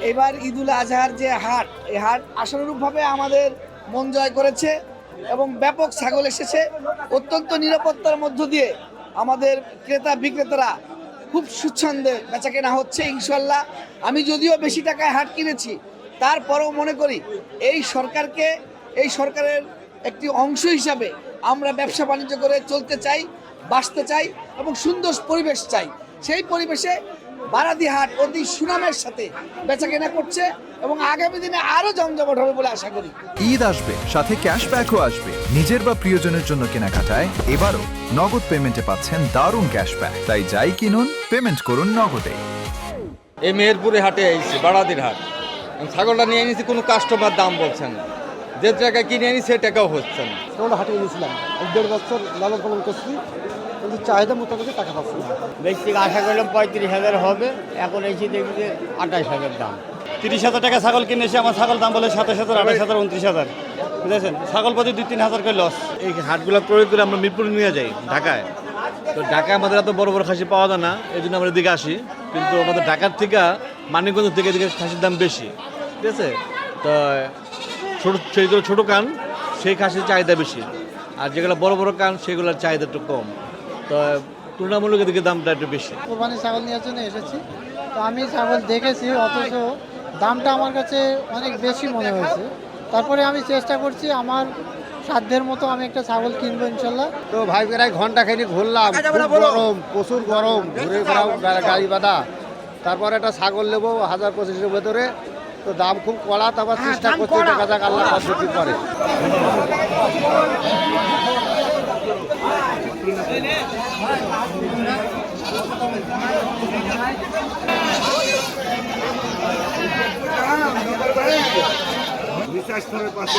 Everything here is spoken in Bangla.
এবার ঈদুল আজহার যে হাট, এই হাট আশানুরূপভাবে আমাদের মন জয় করেছে এবং ব্যাপক ছাগল এসেছে। অত্যন্ত নিরাপত্তার মধ্য দিয়ে আমাদের ক্রেতা বিক্রেতারা খুব সুচ্ছন্দে বেচা কেনা হচ্ছে ইনশাল্লাহ। আমি যদিও বেশি টাকায় হাট কিনেছি, তারপরেও মনে করি এই সরকারের একটি অংশ হিসাবে আমরা ব্যবসা বাণিজ্য করে চলতে চাই, বাঁচতে চাই এবং সুন্দর পরিবেশ চাই। সেই পরিবেশে বারাদি হাট অতি সুনামের সাথে বেচা কেনা করছে এবং আগামী দিনে আরো জমজমাট হবে বলে আশা করি। ঈদ আসবে, সাথে ক্যাশব্যাকও আসবে। নিজের বা প্রিয়জনের জন্য কেনাকাটায় এবারও নগদ পেমেন্টে পাচ্ছেন দারুণ ক্যাশব্যাক। তাই যাই কিনুন, পেমেন্ট করুন নগদে। এই মেহেরপুরে হাটে এসেছি, বারাদির হাট। ছাগলটা নিয়ে এনেছি, কোনো কাস্টমার দাম বলছেন না, যে টাকা কিনে আনি সে টাকাও হচ্ছে না। ছাগলটা হাটে এনেছিলাম, 1.5 বছর লালন পালন করছি, কিন্তু চাহিদা মোতাবেক টাকা পাচ্ছি না। বেশি আশা করলাম 35,000 হবে, এখন এসে দেখি যে 28,000 দাম। 30,000 টাকা ছাগল কিনে এসে আমার ছাগল দাম বলে 27,000, 28,000, 29,000, বুঝেছেন? ছাগল প্রতি 2-3,000 করে লস। এই হাটগুলো প্রয়োগ করে আমরা মিরপুরে নিয়ে যাই ঢাকায়। তো ঢাকায় আমাদের এত বড় বড় খাসি পাওয়া যায় না, এই জন্য আমরা এদিকে আসি। কিন্তু আমাদের ঢাকার থেকে মানিকগঞ্জ থেকে এদিকে খাসির দাম বেশি, ঠিক আছে? তো সেইগুলো ছোটো কান, সেই খাসির চাহিদা বেশি, আর যেগুলো বড় বড় কান সেগুলোর চাহিদা একটু কম। তো তুলনামূলক এদিকে দামটা একটু বেশি। কোরবানি ছাগল নেওয়ার জন্য এসেছি, তো আমি ছাগল দেখেছি, অথচ দামটা আমার কাছে অনেক বেশি মনে হয়েছে। তারপরে আমি চেষ্টা করছি আমার সাধ্যের মতো আমি একটা ছাগল কিনবো ইনশাল্লাহ। তো ভাই প্রায় ঘন্টা খানিক ঘুরলাম, খুব গরম, প্রচুর গরম, ঘুরে বেড়াও গাড়ি বাঁধা। তারপর একটা ছাগল নেবো 1,025-এর ভেতরে, তো দাম খুব কড়া। তারপর চেষ্টা করছি দেখা যাক আল্লাহ পদ্ধতি করে। পাশে